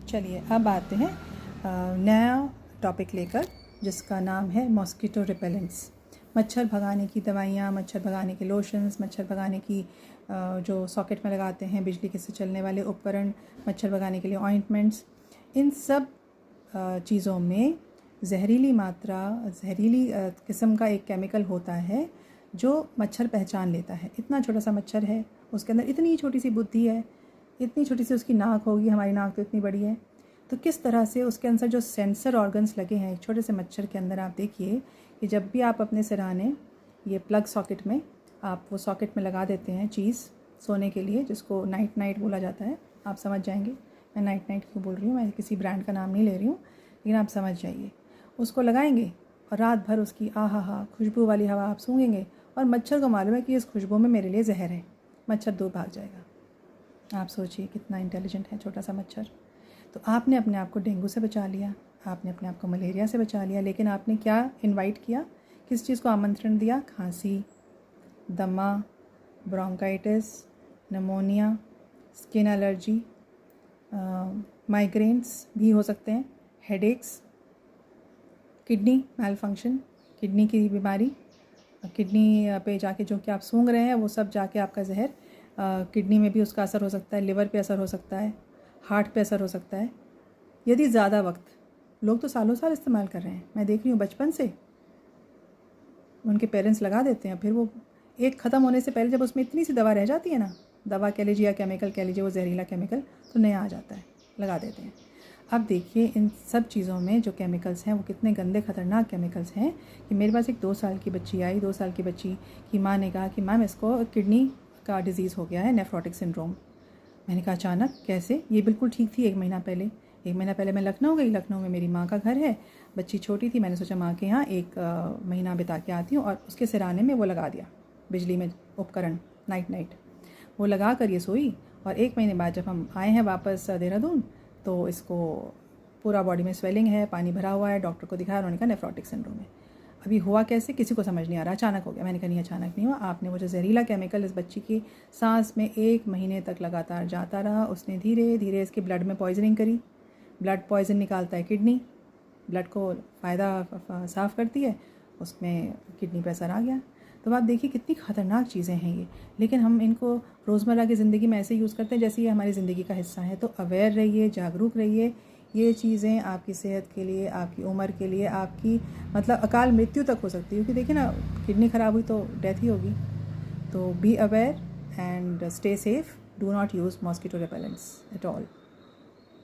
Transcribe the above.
चलिए अब आते हैं नया टॉपिक लेकर, जिसका नाम है मॉस्किटो रिपेलेंट्स। मच्छर भगाने की दवाइयाँ, मच्छर भगाने के लोशंस, मच्छर भगाने की जो सॉकेट में लगाते हैं बिजली के से चलने वाले उपकरण, मच्छर भगाने के लिए ऑइंटमेंट्स, इन सब चीज़ों में जहरीली किस्म का एक केमिकल होता है जो मच्छर पहचान लेता है। इतना छोटा सा मच्छर है, उसके अंदर इतनी छोटी सी बुद्धि है, इतनी छोटी सी उसकी नाक होगी, हमारी नाक तो इतनी बड़ी है। तो किस तरह से उसके अंदर जो सेंसर ऑर्गन्स लगे हैं एक छोटे से मच्छर के अंदर, आप देखिए कि जब भी आप अपने सिरहाने ये प्लग सॉकेट में आप वो सॉकेट में लगा देते हैं चीज़ सोने के लिए, जिसको नाइट नाइट बोला जाता है, आप समझ जाएंगे मैं नाइट नाइट क्यों बोल रही हूँ, मैं किसी ब्रांड का नाम नहीं ले रही हूँ, लेकिन आप समझ जाइए। उसको लगाएंगे और रात भर उसकी आहा खुशबू वाली हवा आप सूंघेंगे, और मच्छर को मालूम है कि इस खुशबू में मेरे लिए जहर है, मच्छर दूर भाग जाएगा। आप सोचिए कितना इंटेलिजेंट है छोटा सा मच्छर। तो आपने अपने आप को डेंगू से बचा लिया, आपने अपने आप को मलेरिया से बचा लिया, लेकिन आपने क्या इनवाइट किया, किस चीज़ को आमंत्रण दिया? खांसी, दमा, bronchitis, pneumonia, skin allergy, migraines भी हो सकते हैं, हेडेक्स, किडनी मैल फंक्शन, किडनी की बीमारी, किडनी पे जाके जो कि आप सूंघ रहे हैं वो सब जाके आपका जहर किडनी में भी उसका असर हो सकता है, लिवर पे असर हो सकता है, हार्ट पे असर हो सकता है। यदि ज़्यादा वक्त, लोग तो सालों साल इस्तेमाल कर रहे हैं, मैं देख रही हूँ बचपन से उनके पेरेंट्स लगा देते हैं, फिर वो एक ख़त्म होने से पहले जब उसमें इतनी सी दवा रह जाती है ना, दवा कह लीजिए या केमिकल कह लीजिए, वो जहरीला केमिकल, तो नया आ जाता है, लगा देते हैं। अब देखिए इन सब चीज़ों में जो केमिकल्स हैं वो कितने गंदे ख़तरनाक केमिकल्स हैं कि मेरे पास एक 2 साल की बच्ची आई, 2 साल की बच्ची की माँ ने कहा कि मैम इसको किडनी का डिज़ीज़ हो गया है, नेफ्रोटिक सिंड्रोम। मैंने कहा अचानक कैसे? ये बिल्कुल ठीक थी 1 महीना पहले। 1 महीना पहले मैं लखनऊ गई, लखनऊ में मेरी माँ का घर है, बच्ची छोटी थी, मैंने सोचा माँ के यहाँ 1 महीना बिता के आती हूँ, और उसके सिरहाने में वो लगा दिया बिजली में उपकरण नाइट। वो लगा कर ये सोई, और 1 महीने बाद जब हम आए हैं वापस देहरादून, तो इसको पूरा बॉडी में स्वेलिंग है, पानी भरा हुआ है, डॉक्टर को दिखाया, उन्होंने कहा नेफ्रोटिक सिंड्रोम है। अभी हुआ कैसे किसी को समझ नहीं आ रहा, अचानक हो गया। मैंने कहा नहीं अचानक नहीं हुआ, आपने वो जो जहरीला केमिकल इस बच्ची की सांस में 1 महीने तक लगातार जाता रहा, उसने धीरे धीरे इसके ब्लड में पॉइजनिंग करी। ब्लड पॉइजन निकालता है किडनी, ब्लड को फ़ायदा साफ़ करती है, उसमें किडनी पर असर आ गया। तो आप देखिए कितनी ख़तरनाक चीज़ें हैं ये, लेकिन हम इनको रोज़मर्रा की ज़िंदगी में ऐसे यूज़ करते हैं जैसे ये हमारी ज़िंदगी का हिस्सा है। तो अवेयर रहिए, जागरूक रहिए। ये चीज़ें आपकी सेहत के लिए, आपकी उम्र के लिए, आपकी मतलब अकाल मृत्यु तक हो सकती है, क्योंकि देखिए ना किडनी ख़राब हुई तो डेथ ही होगी। तो be aware and stay safe, do not use mosquito repellents at all.